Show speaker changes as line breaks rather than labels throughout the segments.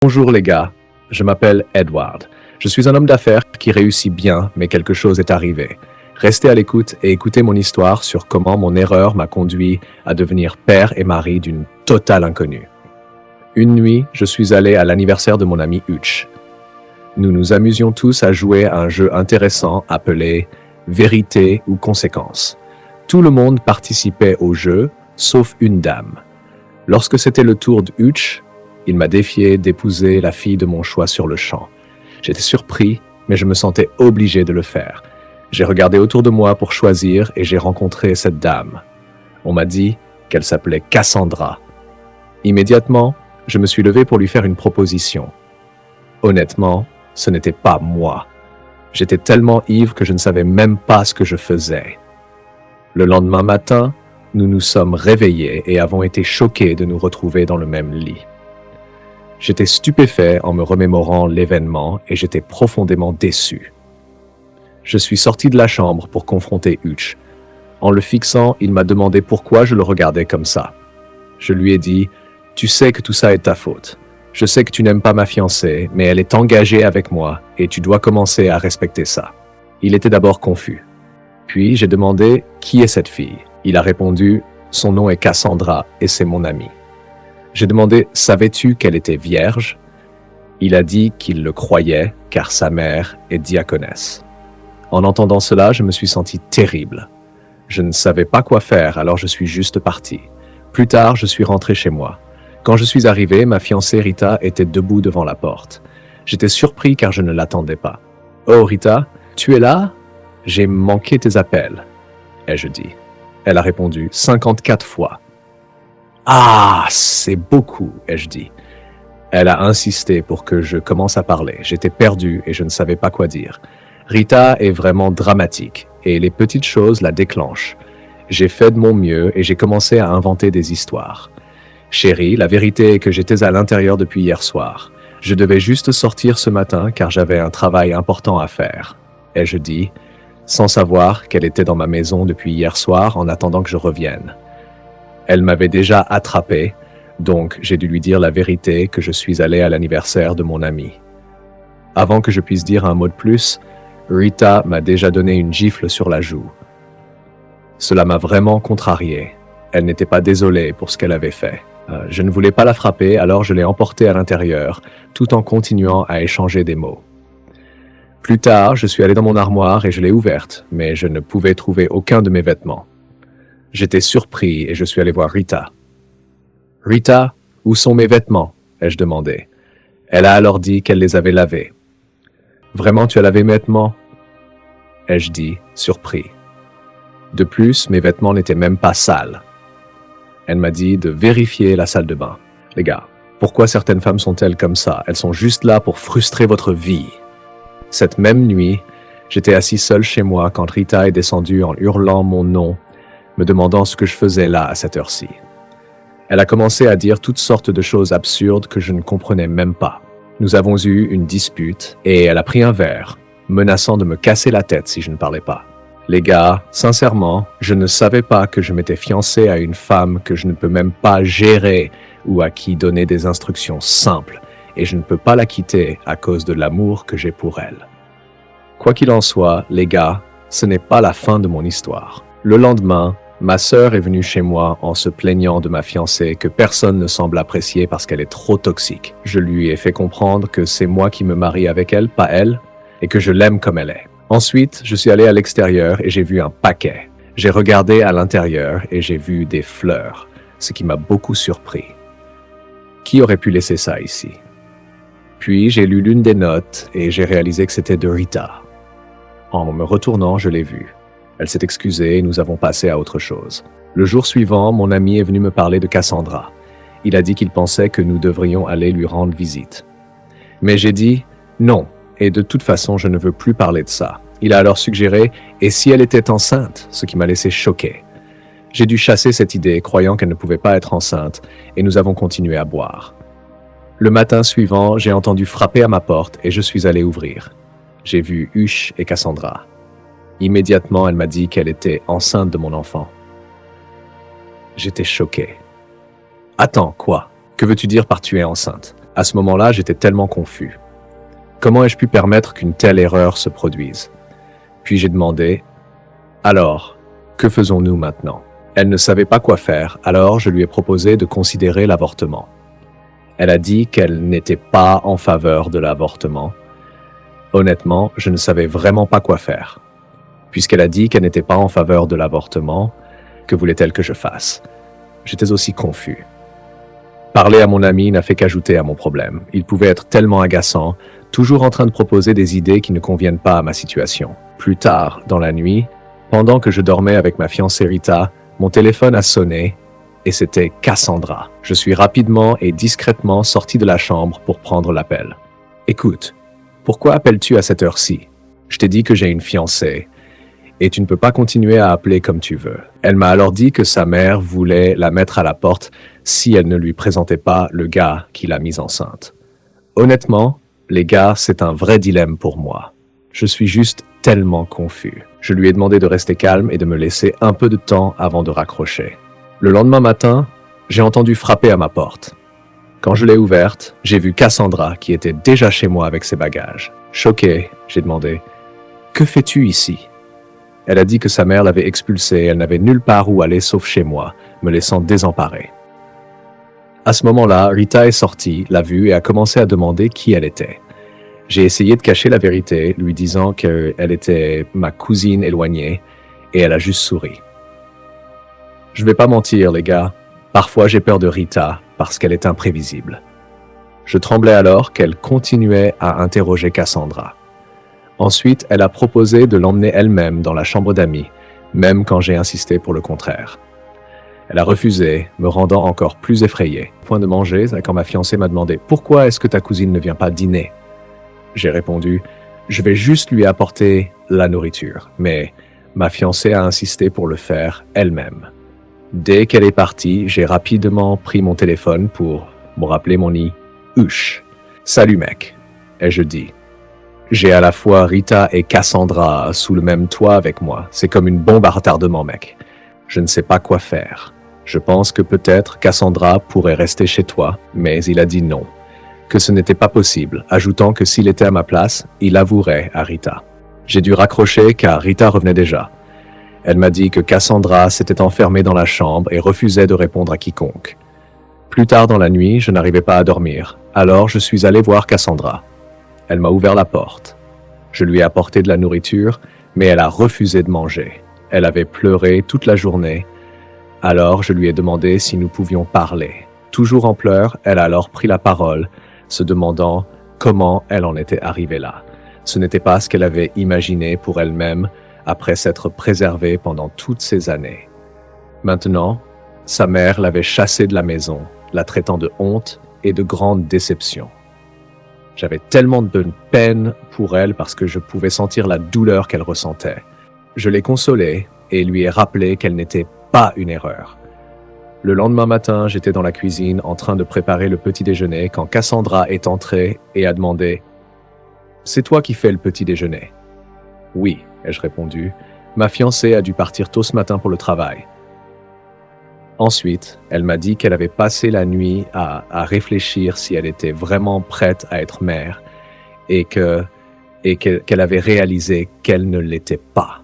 Bonjour les gars, je m'appelle Edward. Je suis un homme d'affaires qui réussit bien, mais quelque chose est arrivé. Restez à l'écoute et écoutez mon histoire sur comment mon erreur m'a conduit à devenir père et mari d'une totale inconnue. Une nuit, je suis allé à l'anniversaire de mon ami Hutch. Nous nous amusions tous à jouer à un jeu intéressant appelé « Vérité ou conséquence ». Tout le monde participait au jeu, sauf une dame. Lorsque c'était le tour de Hutch, il m'a défié d'épouser la fille de mon choix sur le champ. J'étais surpris, mais je me sentais obligé de le faire. J'ai regardé autour de moi pour choisir et j'ai rencontré cette dame. On m'a dit qu'elle s'appelait Cassandra. Immédiatement, je me suis levé pour lui faire une proposition. Honnêtement, ce n'était pas moi. J'étais tellement ivre que je ne savais même pas ce que je faisais. Le lendemain matin, nous nous sommes réveillés et avons été choqués de nous retrouver dans le même lit. J'étais stupéfait en me remémorant l'événement et j'étais profondément déçu. Je suis sorti de la chambre pour confronter Hutch. En le fixant, il m'a demandé pourquoi je le regardais comme ça. Je lui ai dit « Tu sais que tout ça est ta faute. Je sais que tu n'aimes pas ma fiancée, mais elle est engagée avec moi et tu dois commencer à respecter ça. » Il était d'abord confus. Puis j'ai demandé « Qui est cette fille ?» Il a répondu « Son nom est Cassandra et c'est mon amie. » J'ai demandé « Savais-tu qu'elle était vierge ?» Il a dit qu'il le croyait car sa mère est diaconesse. En entendant cela, je me suis senti terrible. Je ne savais pas quoi faire, alors je suis juste parti. Plus tard, je suis rentré chez moi. Quand je suis arrivé, ma fiancée Rita était debout devant la porte. J'étais surpris car je ne l'attendais pas. « Oh Rita, tu es là? J'ai manqué tes appels, » ai-je dit. Elle a répondu 54 fois. « Ah, c'est beaucoup, » ai-je dit. Elle a insisté pour que je commence à parler. J'étais perdu et je ne savais pas quoi dire. Rita est vraiment dramatique et les petites choses la déclenchent. J'ai fait de mon mieux et j'ai commencé à inventer des histoires. Chérie, la vérité est que j'étais à l'intérieur depuis hier soir. Je devais juste sortir ce matin car j'avais un travail important à faire, ai-je dit, sans savoir qu'elle était dans ma maison depuis hier soir en attendant que je revienne. Elle m'avait déjà attrapé, donc j'ai dû lui dire la vérité que je suis allé à l'anniversaire de mon ami. Avant que je puisse dire un mot de plus, Rita m'a déjà donné une gifle sur la joue. Cela m'a vraiment contrarié. Elle n'était pas désolée pour ce qu'elle avait fait. Je ne voulais pas la frapper, alors je l'ai emportée à l'intérieur, tout en continuant à échanger des mots. Plus tard, je suis allé dans mon armoire et je l'ai ouverte, mais je ne pouvais trouver aucun de mes vêtements. J'étais surpris et je suis allé voir Rita. « Rita, où sont mes vêtements ?» ai-je demandé. Elle a alors dit qu'elle les avait lavés. « Vraiment, tu as lavé mes vêtements ?» ai-je dit, surpris. De plus, mes vêtements n'étaient même pas sales. Elle m'a dit de vérifier la salle de bain. « Les gars, pourquoi certaines femmes sont-elles comme ça? Elles sont juste là pour frustrer votre vie. » Cette même nuit, j'étais assis seul chez moi quand Rita est descendue en hurlant mon nom, me demandant ce que je faisais là à cette heure-ci. Elle a commencé à dire toutes sortes de choses absurdes que je ne comprenais même pas. Nous avons eu une dispute et elle a pris un verre, menaçant de me casser la tête si je ne parlais pas. Les gars, sincèrement, je ne savais pas que je m'étais fiancé à une femme que je ne peux même pas gérer ou à qui donner des instructions simples, et je ne peux pas la quitter à cause de l'amour que j'ai pour elle. Quoi qu'il en soit, les gars, ce n'est pas la fin de mon histoire. Le lendemain, ma sœur est venue chez moi en se plaignant de ma fiancée que personne ne semble apprécier parce qu'elle est trop toxique. Je lui ai fait comprendre que c'est moi qui me marie avec elle, pas elle, et que je l'aime comme elle est. Ensuite, je suis allé à l'extérieur et j'ai vu un paquet. J'ai regardé à l'intérieur et j'ai vu des fleurs, ce qui m'a beaucoup surpris. Qui aurait pu laisser ça ici? Puis j'ai lu l'une des notes et j'ai réalisé que c'était de Rita. En me retournant, je l'ai vue. Elle s'est excusée et nous avons passé à autre chose. Le jour suivant, mon ami est venu me parler de Cassandra. Il a dit qu'il pensait que nous devrions aller lui rendre visite. Mais j'ai dit non, et de toute façon, je ne veux plus parler de ça. Il a alors suggéré « et si elle était enceinte ?» ce qui m'a laissé choqué. J'ai dû chasser cette idée, croyant qu'elle ne pouvait pas être enceinte, et nous avons continué à boire. Le matin suivant, j'ai entendu frapper à ma porte et je suis allé ouvrir. J'ai vu Hutch et Cassandra. Immédiatement, elle m'a dit qu'elle était enceinte de mon enfant. J'étais choqué. « Attends, quoi? Que veux-tu dire par tu es enceinte ?» À ce moment-là, j'étais tellement confus. Comment ai-je pu permettre qu'une telle erreur se produise? Puis j'ai demandé, « Alors, que faisons-nous maintenant ?» Elle ne savait pas quoi faire, alors je lui ai proposé de considérer l'avortement. Elle a dit qu'elle n'était pas en faveur de l'avortement. Honnêtement, je ne savais vraiment pas quoi faire. Puisqu'elle a dit qu'elle n'était pas en faveur de l'avortement, que voulait-elle que je fasse? J'étais aussi confus. Parler à mon ami n'a fait qu'ajouter à mon problème. Il pouvait être tellement agaçant, toujours en train de proposer des idées qui ne conviennent pas à ma situation. Plus tard, dans la nuit, pendant que je dormais avec ma fiancée Rita, mon téléphone a sonné et c'était Cassandra. Je suis rapidement et discrètement sorti de la chambre pour prendre l'appel. « Écoute, pourquoi appelles-tu à cette heure-ci? Je t'ai dit que j'ai une fiancée et tu ne peux pas continuer à appeler comme tu veux. » Elle m'a alors dit que sa mère voulait la mettre à la porte si elle ne lui présentait pas le gars qui l'a mise enceinte. Honnêtement, les gars, c'est un vrai dilemme pour moi. Je suis juste tellement confus. Je lui ai demandé de rester calme et de me laisser un peu de temps avant de raccrocher. Le lendemain matin, j'ai entendu frapper à ma porte. Quand je l'ai ouverte, j'ai vu Cassandra qui était déjà chez moi avec ses bagages. Choqué, j'ai demandé « Que fais-tu ici ?» Elle a dit que sa mère l'avait expulsée, elle n'avait nulle part où aller sauf chez moi, me laissant désemparé. À ce moment-là, Rita est sortie, l'a vue et a commencé à demander qui elle était. J'ai essayé de cacher la vérité, lui disant qu'elle était ma cousine éloignée, et elle a juste souri. Je vais pas mentir, les gars, parfois j'ai peur de Rita parce qu'elle est imprévisible. Je tremblais alors qu'elle continuait à interroger Cassandra. Ensuite, elle a proposé de l'emmener elle-même dans la chambre d'amis, même quand j'ai insisté pour le contraire. Elle a refusé, me rendant encore plus effrayé. Au point de manger, quand ma fiancée m'a demandé « Pourquoi est-ce que ta cousine ne vient pas dîner ?» J'ai répondu « Je vais juste lui apporter la nourriture. » Mais ma fiancée a insisté pour le faire elle-même. Dès qu'elle est partie, j'ai rapidement pris mon téléphone pour me rappeler mon nid « Hush !»« Salut mec !» ai-je dit. J'ai à la fois Rita et Cassandra sous le même toit avec moi. C'est comme une bombe à retardement, mec. Je ne sais pas quoi faire. Je pense que peut-être Cassandra pourrait rester chez toi, mais il a dit non, que ce n'était pas possible, ajoutant que s'il était à ma place, il avouerait à Rita. J'ai dû raccrocher car Rita revenait déjà. Elle m'a dit que Cassandra s'était enfermée dans la chambre et refusait de répondre à quiconque. Plus tard dans la nuit, je n'arrivais pas à dormir, alors je suis allé voir Cassandra. Elle m'a ouvert la porte. Je lui ai apporté de la nourriture, mais elle a refusé de manger. Elle avait pleuré toute la journée. Alors je lui ai demandé si nous pouvions parler. Toujours en pleurs, elle a alors pris la parole, se demandant comment elle en était arrivée là. Ce n'était pas ce qu'elle avait imaginé pour elle-même après s'être préservée pendant toutes ces années. Maintenant, sa mère l'avait chassée de la maison, la traitant de honte et de grande déception. J'avais tellement de peine pour elle parce que je pouvais sentir la douleur qu'elle ressentait. Je l'ai consolée et lui ai rappelé qu'elle n'était pas une erreur. Le lendemain matin, j'étais dans la cuisine en train de préparer le petit déjeuner quand Cassandra est entrée et a demandé « C'est toi qui fais le petit déjeuner ?» « Oui », ai-je répondu. « Ma fiancée a dû partir tôt ce matin pour le travail. » Ensuite, elle m'a dit qu'elle avait passé la nuit à réfléchir si elle était vraiment prête à être mère et qu'elle avait réalisé qu'elle ne l'était pas.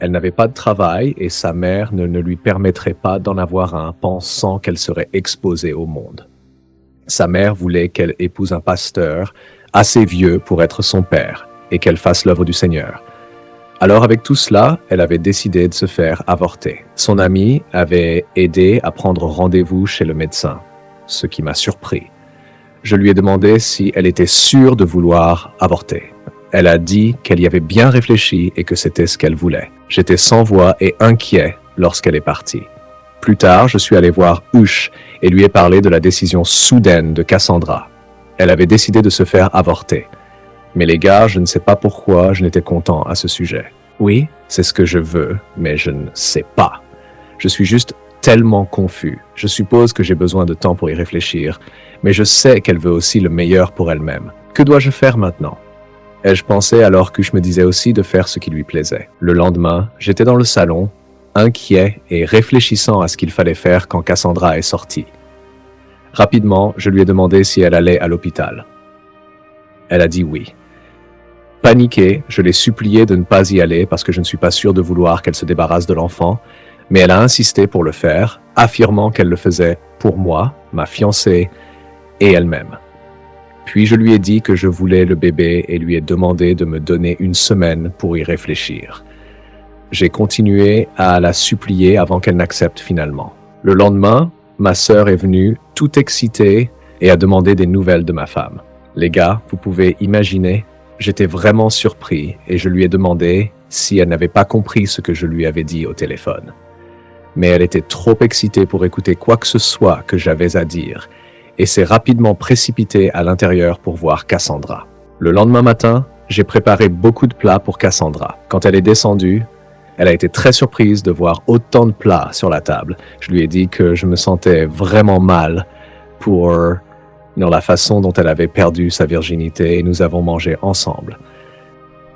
Elle n'avait pas de travail et sa mère ne lui permettrait pas d'en avoir un pensant qu'elle serait exposée au monde. Sa mère voulait qu'elle épouse un pasteur assez vieux pour être son père et qu'elle fasse l'œuvre du Seigneur. Alors avec tout cela, elle avait décidé de se faire avorter. Son amie avait aidé à prendre rendez-vous chez le médecin, ce qui m'a surpris. Je lui ai demandé si elle était sûre de vouloir avorter. Elle a dit qu'elle y avait bien réfléchi et que c'était ce qu'elle voulait. J'étais sans voix et inquiet lorsqu'elle est partie. Plus tard, je suis allé voir Hush et lui ai parlé de la décision soudaine de Cassandra. Elle avait décidé de se faire avorter. Mais les gars, je ne sais pas pourquoi je n'étais content à ce sujet. Oui, c'est ce que je veux, mais je ne sais pas. Je suis juste tellement confus. Je suppose que j'ai besoin de temps pour y réfléchir, mais je sais qu'elle veut aussi le meilleur pour elle-même. Que dois-je faire maintenant? Ai-je pensé alors que je me disais aussi de faire ce qui lui plaisait? Le lendemain, j'étais dans le salon, inquiet et réfléchissant à ce qu'il fallait faire quand Cassandra est sortie. Rapidement, je lui ai demandé si elle allait à l'hôpital. Elle a dit oui. Paniquée, je l'ai suppliée de ne pas y aller parce que je ne suis pas sûr de vouloir qu'elle se débarrasse de l'enfant, mais elle a insisté pour le faire, affirmant qu'elle le faisait pour moi, ma fiancée et elle-même. Puis je lui ai dit que je voulais le bébé et lui ai demandé de me donner une semaine pour y réfléchir. J'ai continué à la supplier avant qu'elle n'accepte finalement. Le lendemain, ma sœur est venue, toute excitée, et a demandé des nouvelles de ma femme. Les gars, vous pouvez imaginer, j'étais vraiment surpris et je lui ai demandé si elle n'avait pas compris ce que je lui avais dit au téléphone. Mais elle était trop excitée pour écouter quoi que ce soit que j'avais à dire et s'est rapidement précipitée à l'intérieur pour voir Cassandra. Le lendemain matin, j'ai préparé beaucoup de plats pour Cassandra. Quand elle est descendue, elle a été très surprise de voir autant de plats sur la table. Je lui ai dit que je me sentais vraiment mal pour la façon dont elle avait perdu sa virginité et nous avons mangé ensemble.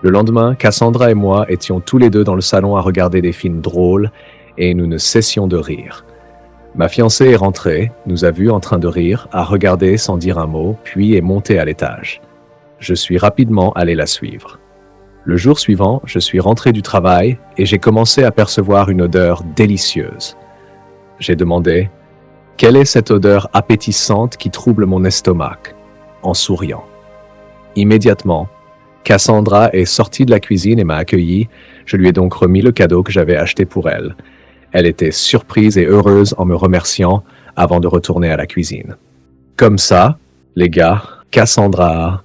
Le lendemain, Cassandra et moi étions tous les deux dans le salon à regarder des films drôles et nous ne cessions de rire. Ma fiancée est rentrée, nous a vus en train de rire, a regardé sans dire un mot, puis est montée à l'étage. Je suis rapidement allé la suivre. Le jour suivant, je suis rentré du travail et j'ai commencé à percevoir une odeur délicieuse. J'ai demandé « Quelle est cette odeur appétissante qui trouble mon estomac ?» en souriant. Immédiatement, Cassandra est sortie de la cuisine et m'a accueilli. Je lui ai donc remis le cadeau que j'avais acheté pour elle. Elle était surprise et heureuse en me remerciant avant de retourner à la cuisine. Comme ça, les gars, Cassandra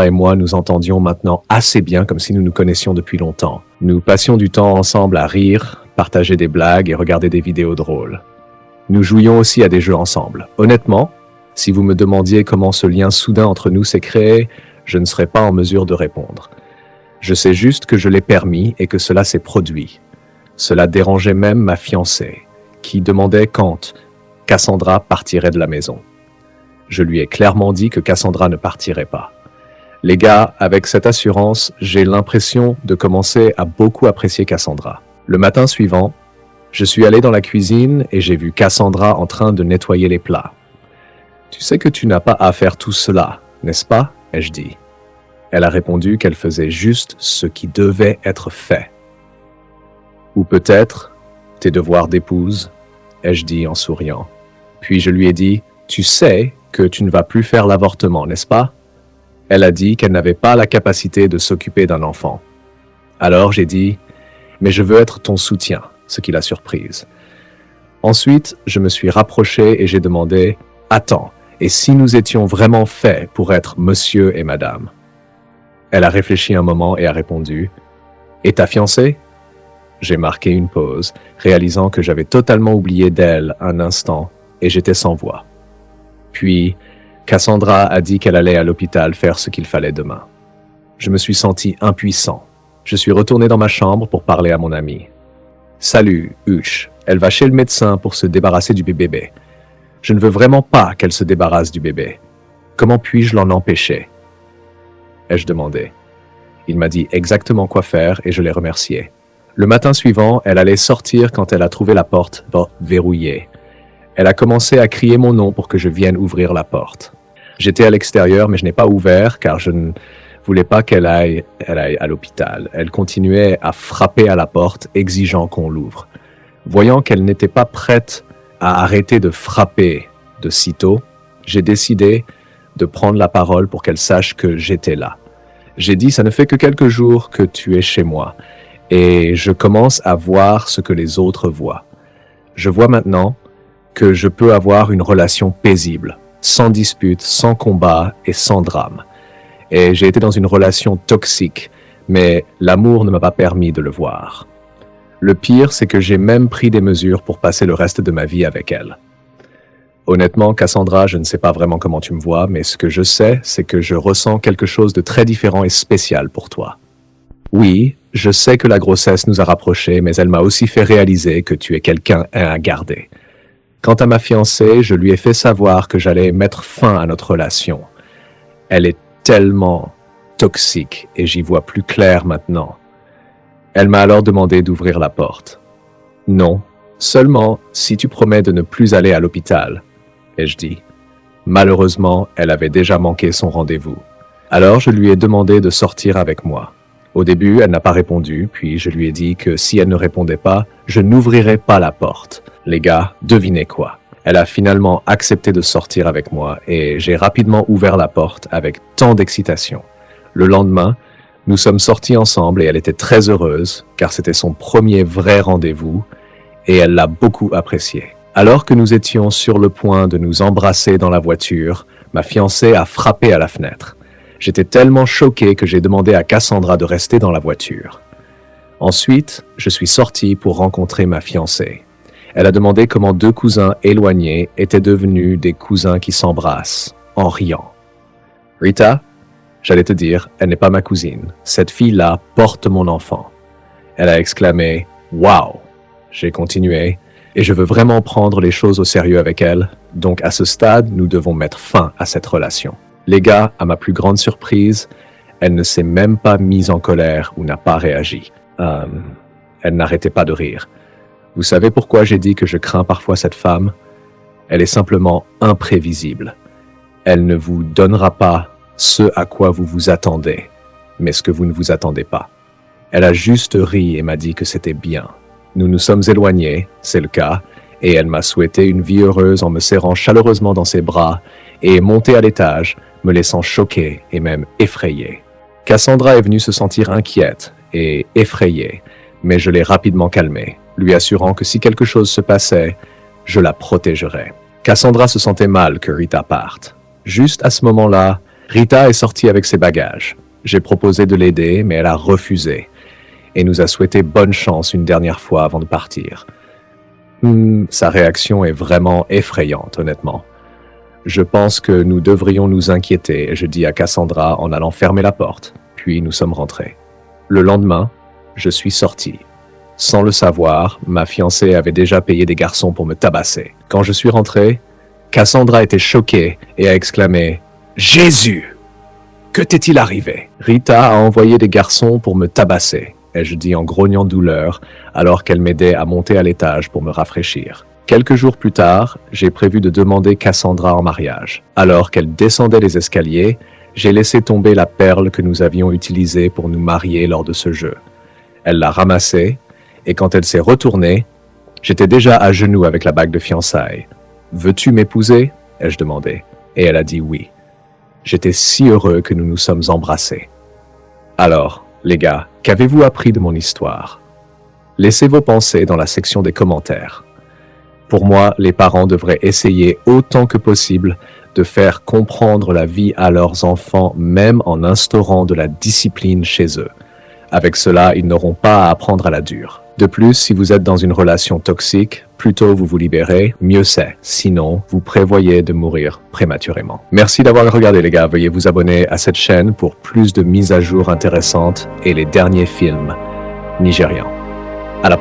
et moi nous entendions maintenant assez bien comme si nous nous connaissions depuis longtemps. Nous passions du temps ensemble à rire, partager des blagues et regarder des vidéos drôles. Nous jouions aussi à des jeux ensemble. Honnêtement, si vous me demandiez comment ce lien soudain entre nous s'est créé, je ne serais pas en mesure de répondre. Je sais juste que je l'ai permis et que cela s'est produit. Cela dérangeait même ma fiancée, qui demandait quand Cassandra partirait de la maison. Je lui ai clairement dit que Cassandra ne partirait pas. Les gars, avec cette assurance, j'ai l'impression de commencer à beaucoup apprécier Cassandra. Le matin suivant, je suis allé dans la cuisine et j'ai vu Cassandra en train de nettoyer les plats. « Tu sais que tu n'as pas à faire tout cela, n'est-ce pas ?» ai-je dit. Elle a répondu qu'elle faisait juste ce qui devait être fait. « Ou peut-être tes devoirs d'épouse, » ai-je dit en souriant. Puis je lui ai dit « Tu sais que tu ne vas plus faire l'avortement, n'est-ce pas ?» Elle a dit qu'elle n'avait pas la capacité de s'occuper d'un enfant. Alors j'ai dit « Mais je veux être ton soutien », ce qui l'a surprise. Ensuite, je me suis rapproché et j'ai demandé « Attends, et si nous étions vraiment faits pour être monsieur et madame ?» Elle a réfléchi un moment et a répondu « Et ta fiancée ?» J'ai marqué une pause, réalisant que j'avais totalement oublié d'elle un instant et j'étais sans voix. Puis, Cassandra a dit qu'elle allait à l'hôpital faire ce qu'il fallait demain. Je me suis senti impuissant. Je suis retourné dans ma chambre pour parler à mon amie. « Salut, Huche. Elle va chez le médecin pour se débarrasser du bébé. Je ne veux vraiment pas qu'elle se débarrasse du bébé. Comment puis-je l'en empêcher ?» ai-je demandé. Il m'a dit exactement quoi faire et je l'ai remercié. Le matin suivant, elle allait sortir quand elle a trouvé la porte verrouillée. Elle a commencé à crier mon nom pour que je vienne ouvrir la porte. J'étais à l'extérieur, mais je n'ai pas ouvert car je ne voulais pas qu'elle aille à l'hôpital. Elle continuait à frapper à la porte, exigeant qu'on l'ouvre. Voyant qu'elle n'était pas prête à arrêter de frapper de sitôt, j'ai décidé de prendre la parole pour qu'elle sache que j'étais là. J'ai dit « Ça ne fait que quelques jours que tu es chez moi et je commence à voir ce que les autres voient. Je vois maintenant que je peux avoir une relation paisible, sans dispute, sans combat et sans drame. Et j'ai été dans une relation toxique, mais l'amour ne m'a pas permis de le voir. Le pire, c'est que j'ai même pris des mesures pour passer le reste de ma vie avec elle. Honnêtement, Cassandra, je ne sais pas vraiment comment tu me vois, mais ce que je sais, c'est que je ressens quelque chose de très différent et spécial pour toi. Oui, je sais que la grossesse nous a rapprochés, mais elle m'a aussi fait réaliser que tu es quelqu'un à garder. Quant à ma fiancée, je lui ai fait savoir que j'allais mettre fin à notre relation. Elle est tellement toxique et j'y vois plus clair maintenant. Elle m'a alors demandé d'ouvrir la porte. Non, seulement si tu promets de ne plus aller à l'hôpital, ai-je dit. Malheureusement, elle avait déjà manqué son rendez-vous. Alors je lui ai demandé de sortir avec moi. Au début, elle n'a pas répondu, puis je lui ai dit que si elle ne répondait pas, je n'ouvrirais pas la porte. Les gars, devinez quoi? Elle a finalement accepté de sortir avec moi et j'ai rapidement ouvert la porte avec tant d'excitation. Le lendemain, nous sommes sortis ensemble et elle était très heureuse car c'était son premier vrai rendez-vous et elle l'a beaucoup apprécié. Alors que nous étions sur le point de nous embrasser dans la voiture, ma fiancée a frappé à la fenêtre. J'étais tellement choqué que j'ai demandé à Cassandra de rester dans la voiture. Ensuite, je suis sorti pour rencontrer ma fiancée. Elle a demandé comment deux cousins éloignés étaient devenus des cousins qui s'embrassent, en riant. Rita, j'allais te dire, elle n'est pas ma cousine. Cette fille-là porte mon enfant. Elle a exclamé « Wow !» J'ai continué « Et je veux vraiment prendre les choses au sérieux avec elle, donc à ce stade, nous devons mettre fin à cette relation. » Les gars, à ma plus grande surprise, elle ne s'est même pas mise en colère ou n'a pas réagi. Elle n'arrêtait pas de rire. Vous savez pourquoi j'ai dit que je crains parfois cette femme? Elle est simplement imprévisible. Elle ne vous donnera pas ce à quoi vous vous attendez, mais ce que vous ne vous attendez pas. Elle a juste ri et m'a dit que c'était bien. Nous nous sommes éloignés, c'est le cas, et elle m'a souhaité une vie heureuse en me serrant chaleureusement dans ses bras et est montée à l'étage, me laissant choqué et même effrayé. Cassandra est venue se sentir inquiète et effrayée, mais je l'ai rapidement calmée, lui assurant que si quelque chose se passait, je la protégerais. Cassandra se sentait mal que Rita parte. Juste à ce moment-là, Rita est sortie avec ses bagages. J'ai proposé de l'aider, mais elle a refusé et nous a souhaité bonne chance une dernière fois avant de partir. Sa réaction est vraiment effrayante, honnêtement. Je pense que nous devrions nous inquiéter, je dis à Cassandra en allant fermer la porte, puis nous sommes rentrés. Le lendemain, je suis sorti. Sans le savoir, ma fiancée avait déjà payé des garçons pour me tabasser. Quand je suis rentré, Cassandra était choquée et a exclamé « Jésus! Que t'est-il arrivé ?» Rita a envoyé des garçons pour me tabasser, ai-je dit en grognant de douleur, alors qu'elle m'aidait à monter à l'étage pour me rafraîchir. Quelques jours plus tard, j'ai prévu de demander Cassandra en mariage. Alors qu'elle descendait les escaliers, j'ai laissé tomber la perle que nous avions utilisée pour nous marier lors de ce jeu. Elle l'a ramassée, et quand elle s'est retournée, j'étais déjà à genoux avec la bague de fiançailles. « Veux-tu m'épouser ?» ai-je demandé, et elle a dit oui. J'étais si heureux que nous nous sommes embrassés. Alors, les gars, qu'avez-vous appris de mon histoire? Laissez vos pensées dans la section des commentaires. Pour moi, les parents devraient essayer autant que possible de faire comprendre la vie à leurs enfants, même en instaurant de la discipline chez eux. Avec cela, ils n'auront pas à apprendre à la dure. De plus, si vous êtes dans une relation toxique, plus tôt vous vous libérez, mieux c'est. Sinon, vous prévoyez de mourir prématurément. Merci d'avoir regardé les gars. Veuillez vous abonner à cette chaîne pour plus de mises à jour intéressantes et les derniers films nigérians.